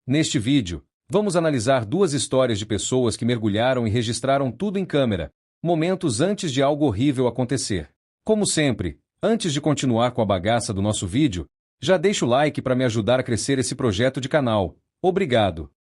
Neste vídeo, vamos analisar duas histórias de pessoas que mergulharam e registraram tudo em câmera, momentos antes de algo horrível acontecer. Como sempre, antes de continuar com a bagaça do nosso vídeo, já deixa o like para me ajudar a crescer esse projeto de canal. Obrigado!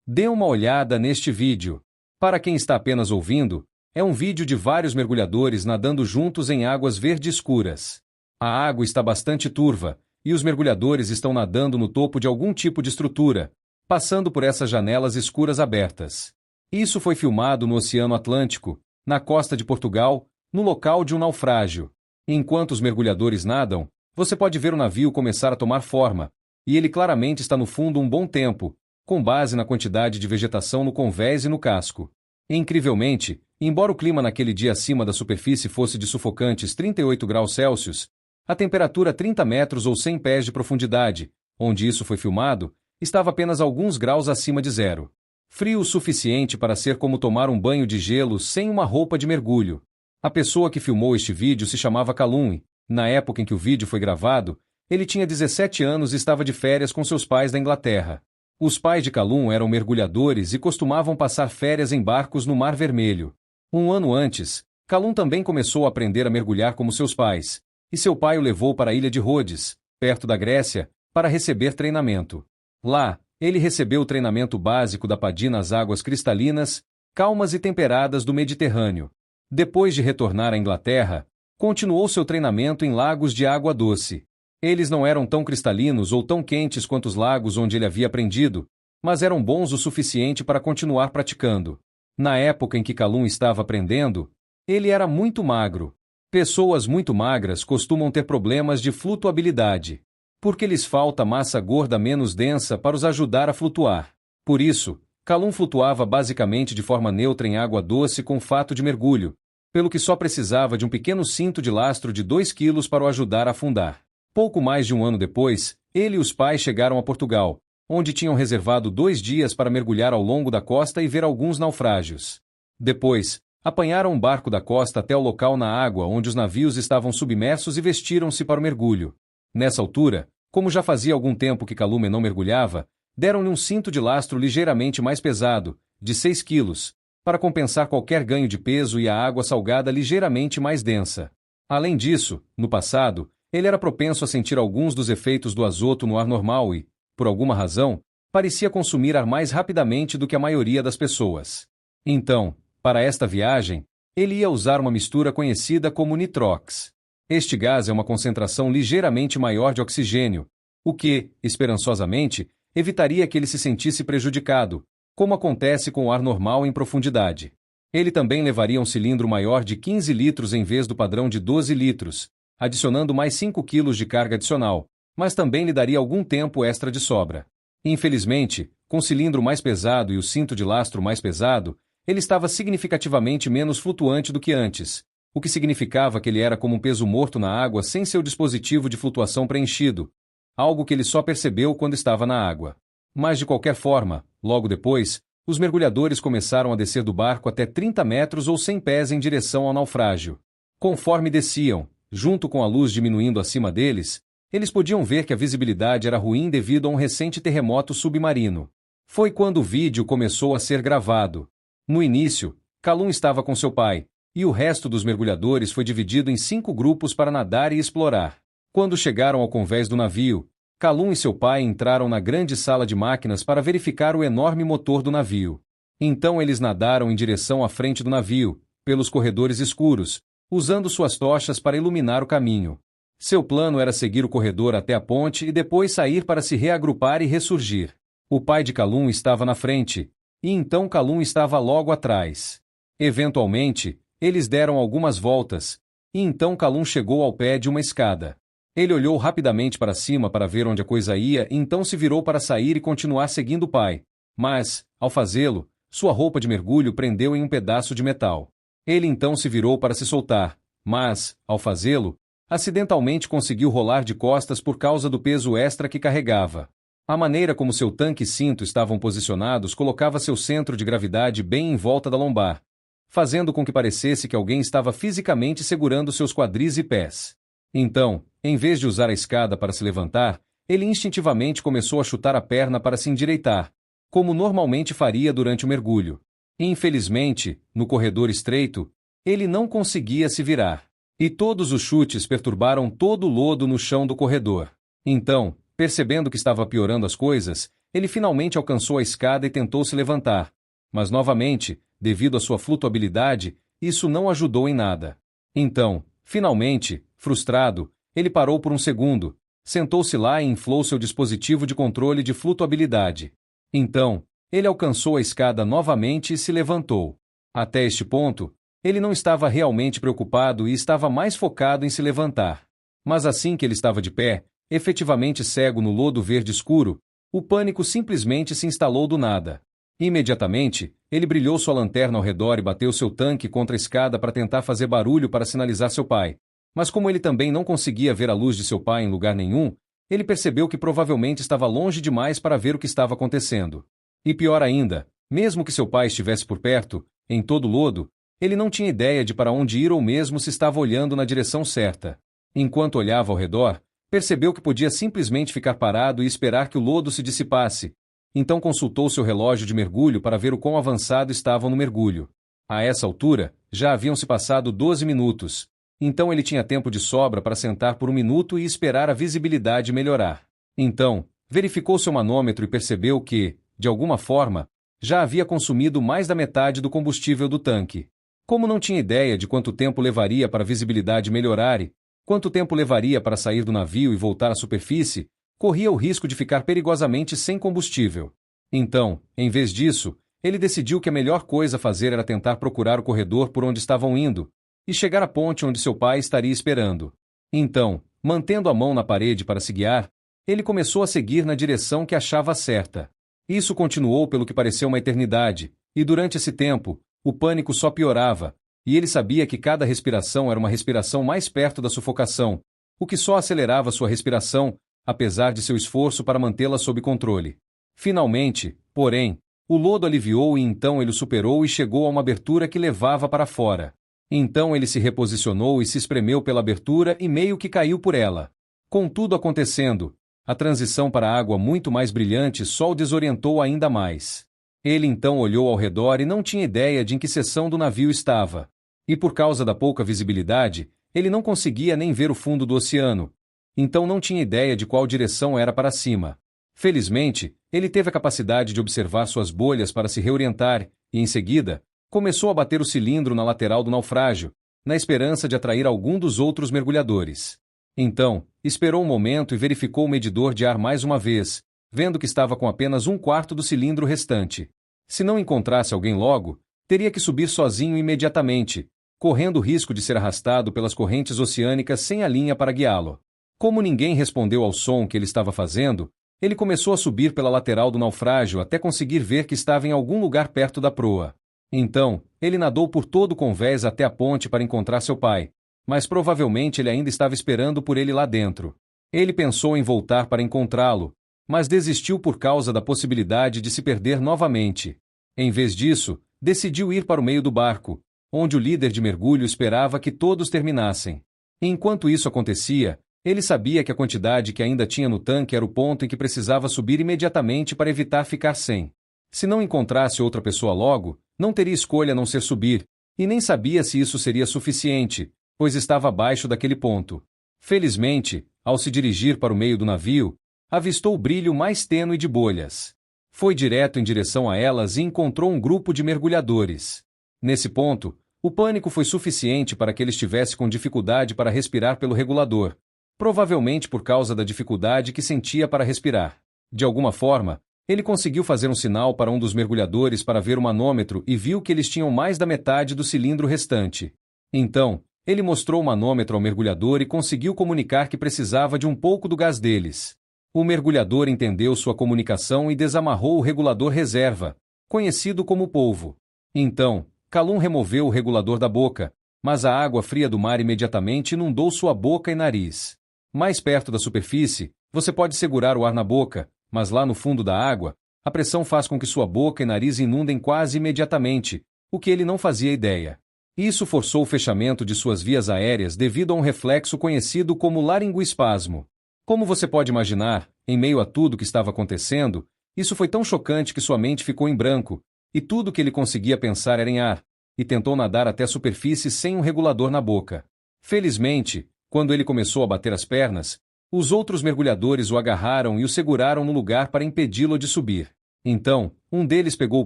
Dê uma olhada neste vídeo. Para quem está apenas ouvindo, é um vídeo de vários mergulhadores nadando juntos em águas verde escuras. A água está bastante turva, e os mergulhadores estão nadando no topo de algum tipo de estrutura, passando por essas janelas escuras abertas. Isso foi filmado no Oceano Atlântico, na costa de Portugal, no local de um naufrágio. Enquanto os mergulhadores nadam, você pode ver o navio começar a tomar forma, e ele claramente está no fundo um bom tempo, com base na quantidade de vegetação no convés e no casco. Incrivelmente, embora o clima naquele dia acima da superfície fosse de sufocantes 38 graus Celsius, a temperatura a 30 metros ou 100 pés de profundidade, onde isso foi filmado, estava apenas alguns graus acima de zero. Frio o suficiente para ser como tomar um banho de gelo sem uma roupa de mergulho. A pessoa que filmou este vídeo se chamava Callum. Na época em que o vídeo foi gravado, ele tinha 17 anos e estava de férias com seus pais da Inglaterra. Os pais de Callum eram mergulhadores e costumavam passar férias em barcos no Mar Vermelho. Um ano antes, Callum também começou a aprender a mergulhar como seus pais, e seu pai o levou para a ilha de Rhodes, perto da Grécia, para receber treinamento. Lá, ele recebeu o treinamento básico da PADI nas águas cristalinas, calmas e temperadas do Mediterrâneo. Depois de retornar à Inglaterra, continuou seu treinamento em lagos de água doce. Eles não eram tão cristalinos ou tão quentes quanto os lagos onde ele havia aprendido, mas eram bons o suficiente para continuar praticando. Na época em que Callum estava aprendendo, ele era muito magro. Pessoas muito magras costumam ter problemas de flutuabilidade, porque lhes falta massa gorda menos densa para os ajudar a flutuar. Por isso, Callum flutuava basicamente de forma neutra em água doce com fato de mergulho, pelo que só precisava de um pequeno cinto de lastro de 2 quilos para o ajudar a afundar. Pouco mais de um ano depois, ele e os pais chegaram a Portugal, onde tinham reservado 2 dias para mergulhar ao longo da costa e ver alguns naufrágios. Depois, apanharam um barco da costa até o local na água onde os navios estavam submersos e vestiram-se para o mergulho. Nessa altura, como já fazia algum tempo que Callum não mergulhava, deram-lhe um cinto de lastro ligeiramente mais pesado, de 6 quilos, para compensar qualquer ganho de peso e a água salgada ligeiramente mais densa. Além disso, no passado, ele era propenso a sentir alguns dos efeitos do azoto no ar normal e, por alguma razão, parecia consumir ar mais rapidamente do que a maioria das pessoas. Então, para esta viagem, ele ia usar uma mistura conhecida como nitrox. Este gás é uma concentração ligeiramente maior de oxigênio, o que, esperançosamente, evitaria que ele se sentisse prejudicado, como acontece com o ar normal em profundidade. Ele também levaria um cilindro maior de 15 litros em vez do padrão de 12 litros, adicionando mais 5 quilos de carga adicional, mas também lhe daria algum tempo extra de sobra. Infelizmente, com o cilindro mais pesado e o cinto de lastro mais pesado, ele estava significativamente menos flutuante do que antes, o que significava que ele era como um peso morto na água sem seu dispositivo de flutuação preenchido, algo que ele só percebeu quando estava na água. Mas de qualquer forma, logo depois, os mergulhadores começaram a descer do barco até 30 metros ou 100 pés em direção ao naufrágio. Conforme desciam, junto com a luz diminuindo acima deles, eles podiam ver que a visibilidade era ruim devido a um recente terremoto submarino. Foi quando o vídeo começou a ser gravado. No início, Callum estava com seu pai, e o resto dos mergulhadores foi dividido em 5 grupos para nadar e explorar. Quando chegaram ao convés do navio, Callum e seu pai entraram na grande sala de máquinas para verificar o enorme motor do navio. Então eles nadaram em direção à frente do navio, pelos corredores escuros, usando suas tochas para iluminar o caminho. Seu plano era seguir o corredor até a ponte e depois sair para se reagrupar e ressurgir. O pai de Callum estava na frente, e então Callum estava logo atrás. Eventualmente, eles deram algumas voltas, e então Callum chegou ao pé de uma escada. Ele olhou rapidamente para cima para ver onde a coisa ia e então se virou para sair e continuar seguindo o pai. Mas, ao fazê-lo, sua roupa de mergulho prendeu em um pedaço de metal. Ele então se virou para se soltar, mas, ao fazê-lo, acidentalmente conseguiu rolar de costas por causa do peso extra que carregava. A maneira como seu tanque e cinto estavam posicionados colocava seu centro de gravidade bem em volta da lombar, fazendo com que parecesse que alguém estava fisicamente segurando seus quadris e pés. Então, em vez de usar a escada para se levantar, ele instintivamente começou a chutar a perna para se endireitar, como normalmente faria durante o mergulho. Infelizmente, no corredor estreito, ele não conseguia se virar. E todos os chutes perturbaram todo o lodo no chão do corredor. Então, percebendo que estava piorando as coisas, ele finalmente alcançou a escada e tentou se levantar. Mas novamente, devido à sua flutuabilidade, isso não ajudou em nada. Então, finalmente, frustrado, ele parou por um segundo, sentou-se lá e inflou seu dispositivo de controle de flutuabilidade. Então, ele alcançou a escada novamente e se levantou. Até este ponto, ele não estava realmente preocupado e estava mais focado em se levantar. Mas assim que ele estava de pé, efetivamente cego no lodo verde escuro, o pânico simplesmente se instalou do nada. Imediatamente, ele brilhou sua lanterna ao redor e bateu seu tanque contra a escada para tentar fazer barulho para sinalizar seu pai. Mas como ele também não conseguia ver a luz de seu pai em lugar nenhum, ele percebeu que provavelmente estava longe demais para ver o que estava acontecendo. E pior ainda, mesmo que seu pai estivesse por perto, em todo o lodo, ele não tinha ideia de para onde ir ou mesmo se estava olhando na direção certa. Enquanto olhava ao redor, percebeu que podia simplesmente ficar parado e esperar que o lodo se dissipasse. Então consultou seu relógio de mergulho para ver o quão avançado estavam no mergulho. A essa altura, já haviam se passado 12 minutos. Então ele tinha tempo de sobra para sentar por um minuto e esperar a visibilidade melhorar. Então, verificou seu manômetro e percebeu que, de alguma forma, já havia consumido mais da metade do combustível do tanque. Como não tinha ideia de quanto tempo levaria para a visibilidade melhorar e quanto tempo levaria para sair do navio e voltar à superfície, corria o risco de ficar perigosamente sem combustível. Então, em vez disso, ele decidiu que a melhor coisa a fazer era tentar procurar o corredor por onde estavam indo e chegar à ponte onde seu pai estaria esperando. Então, mantendo a mão na parede para se guiar, ele começou a seguir na direção que achava certa. Isso continuou pelo que pareceu uma eternidade, e durante esse tempo, o pânico só piorava, e ele sabia que cada respiração era uma respiração mais perto da sufocação, o que só acelerava sua respiração, apesar de seu esforço para mantê-la sob controle. Finalmente, porém, o lodo aliviou e então ele o superou e chegou a uma abertura que levava para fora. Então ele se reposicionou e se espremeu pela abertura e meio que caiu por ela. Com tudo acontecendo, a transição para a água muito mais brilhante só o desorientou ainda mais. Ele então olhou ao redor e não tinha ideia de em que seção do navio estava. E por causa da pouca visibilidade, ele não conseguia nem ver o fundo do oceano. Então não tinha ideia de qual direção era para cima. Felizmente, ele teve a capacidade de observar suas bolhas para se reorientar e, em seguida, começou a bater o cilindro na lateral do naufrágio, na esperança de atrair algum dos outros mergulhadores. Então, esperou um momento e verificou o medidor de ar mais uma vez, vendo que estava com apenas um quarto do cilindro restante. Se não encontrasse alguém logo, teria que subir sozinho imediatamente, correndo o risco de ser arrastado pelas correntes oceânicas sem a linha para guiá-lo. Como ninguém respondeu ao som que ele estava fazendo, ele começou a subir pela lateral do naufrágio até conseguir ver que estava em algum lugar perto da proa. Então, ele nadou por todo o convés até a ponte para encontrar seu pai, mas provavelmente ele ainda estava esperando por ele lá dentro. Ele pensou em voltar para encontrá-lo, mas desistiu por causa da possibilidade de se perder novamente. Em vez disso, decidiu ir para o meio do barco, onde o líder de mergulho esperava que todos terminassem. Enquanto isso acontecia, ele sabia que a quantidade que ainda tinha no tanque era o ponto em que precisava subir imediatamente para evitar ficar sem. Se não encontrasse outra pessoa logo, não teria escolha a não ser subir, e nem sabia se isso seria suficiente, pois estava abaixo daquele ponto. Felizmente, ao se dirigir para o meio do navio, avistou o brilho mais tênue de bolhas. Foi direto em direção a elas e encontrou um grupo de mergulhadores. Nesse ponto, o pânico foi suficiente para que ele estivesse com dificuldade para respirar pelo regulador, provavelmente por causa da dificuldade que sentia para respirar. De alguma forma, ele conseguiu fazer um sinal para um dos mergulhadores para ver o manômetro e viu que eles tinham mais da metade do cilindro restante. Então, ele mostrou o manômetro ao mergulhador e conseguiu comunicar que precisava de um pouco do gás deles. O mergulhador entendeu sua comunicação e desamarrou o regulador reserva, conhecido como polvo. Então, Calum removeu o regulador da boca, mas a água fria do mar imediatamente inundou sua boca e nariz. Mais perto da superfície, você pode segurar o ar na boca, mas lá no fundo da água, a pressão faz com que sua boca e nariz inundem quase imediatamente, o que ele não fazia ideia. Isso forçou o fechamento de suas vias aéreas devido a um reflexo conhecido como laringoespasmo. Como você pode imaginar, em meio a tudo que estava acontecendo, isso foi tão chocante que sua mente ficou em branco, e tudo que ele conseguia pensar era em ar, e tentou nadar até a superfície sem um regulador na boca. Felizmente, quando ele começou a bater as pernas, os outros mergulhadores o agarraram e o seguraram no lugar para impedi-lo de subir. Então, um deles pegou o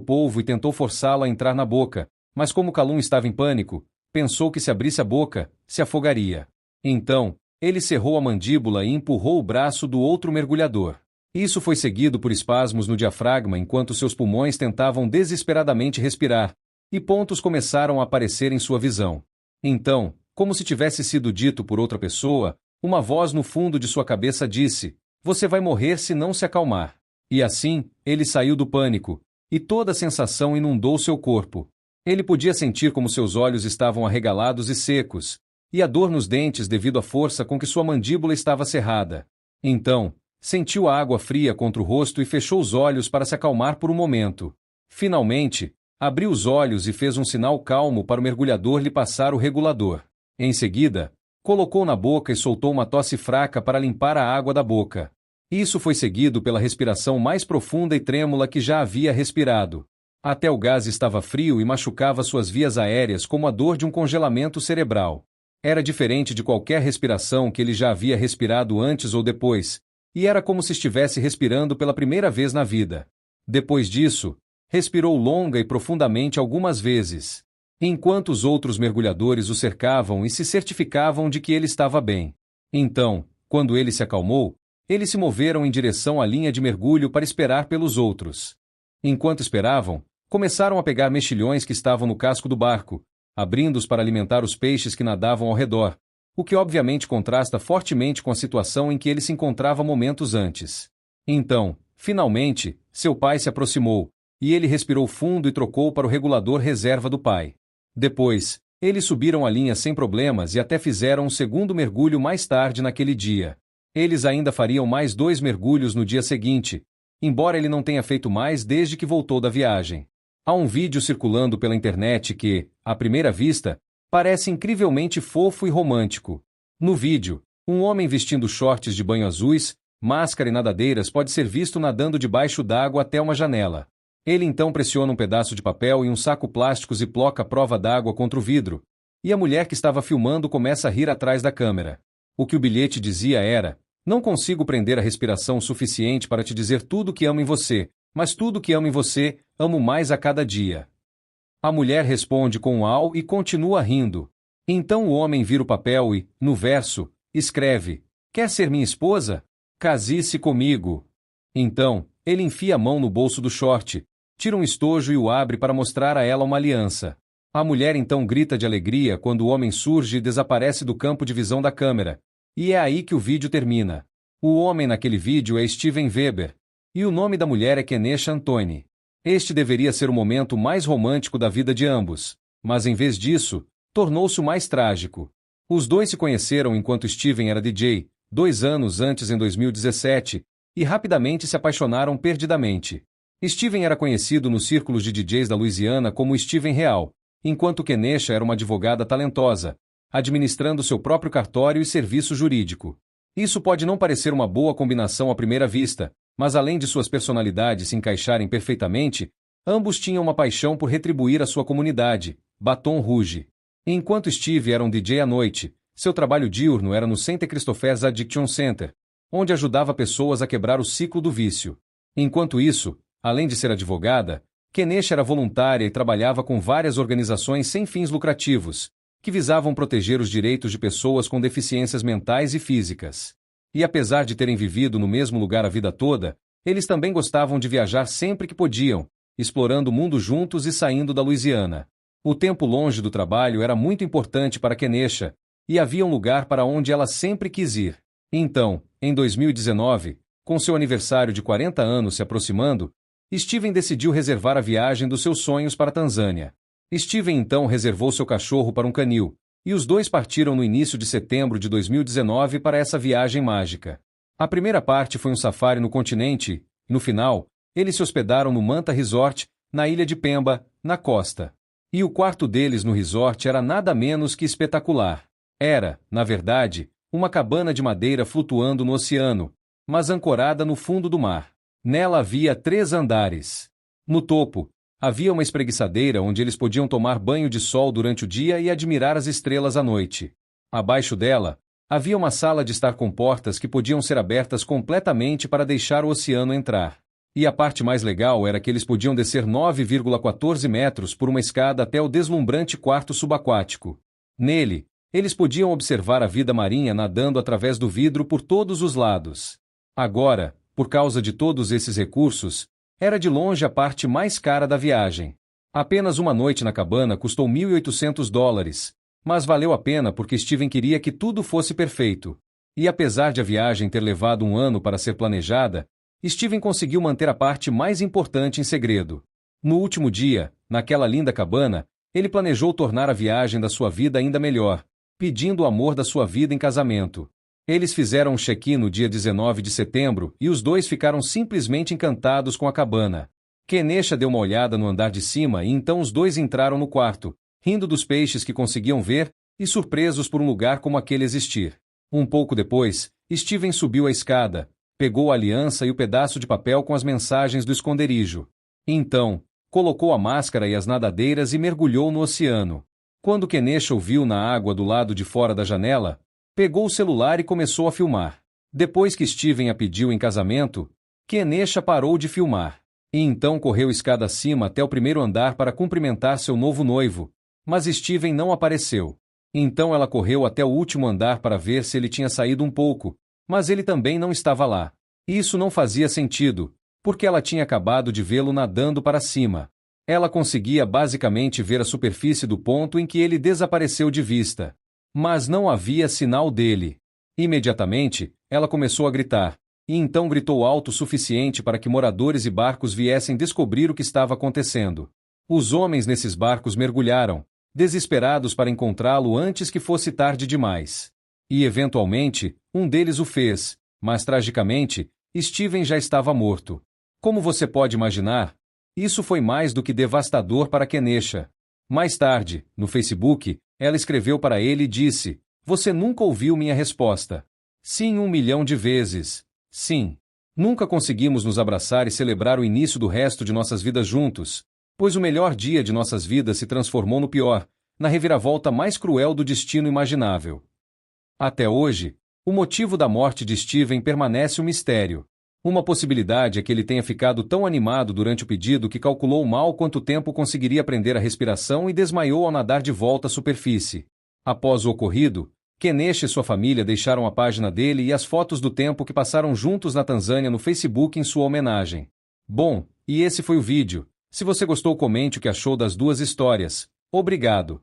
polvo e tentou forçá-lo a entrar na boca, mas como Calum estava em pânico, pensou que se abrisse a boca, se afogaria. Então, ele cerrou a mandíbula e empurrou o braço do outro mergulhador. Isso foi seguido por espasmos no diafragma enquanto seus pulmões tentavam desesperadamente respirar, e pontos começaram a aparecer em sua visão. Então, como se tivesse sido dito por outra pessoa, uma voz no fundo de sua cabeça disse: "Você vai morrer se não se acalmar." E assim, ele saiu do pânico, e toda a sensação inundou seu corpo. Ele podia sentir como seus olhos estavam arregalados e secos, e a dor nos dentes devido à força com que sua mandíbula estava cerrada. Então, sentiu a água fria contra o rosto e fechou os olhos para se acalmar por um momento. Finalmente, abriu os olhos e fez um sinal calmo para o mergulhador lhe passar o regulador. Em seguida, colocou na boca e soltou uma tosse fraca para limpar a água da boca. Isso foi seguido pela respiração mais profunda e trêmula que já havia respirado. Até o gás estava frio e machucava suas vias aéreas como a dor de um congelamento cerebral. Era diferente de qualquer respiração que ele já havia respirado antes ou depois, e era como se estivesse respirando pela primeira vez na vida. Depois disso, respirou longa e profundamente algumas vezes, enquanto os outros mergulhadores o cercavam e se certificavam de que ele estava bem. Então, quando ele se acalmou, eles se moveram em direção à linha de mergulho para esperar pelos outros. Enquanto esperavam, começaram a pegar mexilhões que estavam no casco do barco, abrindo-os para alimentar os peixes que nadavam ao redor, o que obviamente contrasta fortemente com a situação em que ele se encontrava momentos antes. Então, finalmente, seu pai se aproximou, e ele respirou fundo e trocou para o regulador reserva do pai. Depois, eles subiram a linha sem problemas e até fizeram um segundo mergulho mais tarde naquele dia. Eles ainda fariam mais 2 mergulhos no dia seguinte, embora ele não tenha feito mais desde que voltou da viagem. Há um vídeo circulando pela internet que, à primeira vista, parece incrivelmente fofo e romântico. No vídeo, um homem vestindo shorts de banho azuis, máscara e nadadeiras pode ser visto nadando debaixo d'água até uma janela. Ele então pressiona um pedaço de papel e um saco plástico ziploca à prova d'água contra o vidro, e a mulher que estava filmando começa a rir atrás da câmera. O que o bilhete dizia era: "Não consigo prender a respiração o suficiente para te dizer tudo o que amo em você, mas tudo o que amo em você, amo mais a cada dia." A mulher responde com um au e continua rindo. Então o homem vira o papel e, no verso, escreve: "Quer ser minha esposa? Case-se comigo." Então, ele enfia a mão no bolso do short, tira um estojo e o abre para mostrar a ela uma aliança. A mulher então grita de alegria quando o homem surge e desaparece do campo de visão da câmera. E é aí que o vídeo termina. O homem naquele vídeo é Steven Weber, e o nome da mulher é Kenesha Antoni. Este deveria ser o momento mais romântico da vida de ambos, mas em vez disso, tornou-se o mais trágico. Os dois se conheceram enquanto Steven era DJ, 2 anos antes em 2017, e rapidamente se apaixonaram perdidamente. Steven era conhecido nos círculos de DJs da Louisiana como Steven Real, enquanto Kenesha era uma advogada talentosa, administrando seu próprio cartório e serviço jurídico. Isso pode não parecer uma boa combinação à primeira vista, mas além de suas personalidades se encaixarem perfeitamente, ambos tinham uma paixão por retribuir a sua comunidade, Baton Rouge. Enquanto Steve era um DJ à noite, seu trabalho diurno era no St. Christopher's Addiction Center, onde ajudava pessoas a quebrar o ciclo do vício. Enquanto isso, além de ser advogada, Kenesha era voluntária e trabalhava com várias organizações sem fins lucrativos, que visavam proteger os direitos de pessoas com deficiências mentais e físicas. E apesar de terem vivido no mesmo lugar a vida toda, eles também gostavam de viajar sempre que podiam, explorando o mundo juntos e saindo da Louisiana. O tempo longe do trabalho era muito importante para Kenesha, e havia um lugar para onde ela sempre quis ir. Então, em 2019, com seu aniversário de 40 anos se aproximando, Steven decidiu reservar a viagem dos seus sonhos para a Tanzânia. Steven então reservou seu cachorro para um canil, e os dois partiram no início de setembro de 2019 para essa viagem mágica. A primeira parte foi um safari no continente, e no final, eles se hospedaram no Manta Resort, na ilha de Pemba, na costa. E o quarto deles no resort era nada menos que espetacular. Era, na verdade, uma cabana de madeira flutuando no oceano, mas ancorada no fundo do mar. Nela havia 3 andares. No topo, havia uma espreguiçadeira onde eles podiam tomar banho de sol durante o dia e admirar as estrelas à noite. Abaixo dela, havia uma sala de estar com portas que podiam ser abertas completamente para deixar o oceano entrar. E a parte mais legal era que eles podiam descer 9,14 metros por uma escada até o deslumbrante quarto subaquático. Nele, eles podiam observar a vida marinha nadando através do vidro por todos os lados. Agora, por causa de todos esses recursos, era de longe a parte mais cara da viagem. Apenas uma noite na cabana custou $1.800, mas valeu a pena porque Steven queria que tudo fosse perfeito. E apesar de a viagem ter levado 1 ano para ser planejada, Steven conseguiu manter a parte mais importante em segredo. No último dia, naquela linda cabana, ele planejou tornar a viagem da sua vida ainda melhor, pedindo o amor da sua vida em casamento. Eles fizeram um check-in no dia 19 de setembro e os dois ficaram simplesmente encantados com a cabana. Kenesha deu uma olhada no andar de cima e então os dois entraram no quarto, rindo dos peixes que conseguiam ver e surpresos por um lugar como aquele existir. Um pouco depois, Steven subiu a escada, pegou a aliança e o pedaço de papel com as mensagens do esconderijo. Então, colocou a máscara e as nadadeiras e mergulhou no oceano. Quando Kenesha o viu na água do lado de fora da janela, pegou o celular e começou a filmar. Depois que Steven a pediu em casamento, Kenesha parou de filmar. E então correu escada acima até o primeiro andar para cumprimentar seu novo noivo, mas Steven não apareceu. Então ela correu até o último andar para ver se ele tinha saído um pouco, mas ele também não estava lá. Isso não fazia sentido, porque ela tinha acabado de vê-lo nadando para cima. Ela conseguia basicamente ver a superfície do ponto em que ele desapareceu de vista. Mas não havia sinal dele. Imediatamente, ela começou a gritar, e então gritou alto o suficiente para que moradores e barcos viessem descobrir o que estava acontecendo. Os homens nesses barcos mergulharam, desesperados para encontrá-lo antes que fosse tarde demais. E eventualmente, um deles o fez, mas tragicamente, Steven já estava morto. Como você pode imaginar, isso foi mais do que devastador para Kenesha. Mais tarde, no Facebook, ela escreveu para ele e disse: "Você nunca ouviu minha resposta. Sim, 1 milhão de vezes. Sim. Nunca conseguimos nos abraçar e celebrar o início do resto de nossas vidas juntos, pois o melhor dia de nossas vidas se transformou no pior, na reviravolta mais cruel do destino imaginável." Até hoje, o motivo da morte de Steven permanece um mistério. Uma possibilidade é que ele tenha ficado tão animado durante o pedido que calculou mal quanto tempo conseguiria prender a respiração e desmaiou ao nadar de volta à superfície. Após o ocorrido, Kenesha e sua família deixaram a página dele e as fotos do tempo que passaram juntos na Tanzânia no Facebook em sua homenagem. Bom, e esse foi o vídeo. Se você gostou, comente o que achou das duas histórias. Obrigado.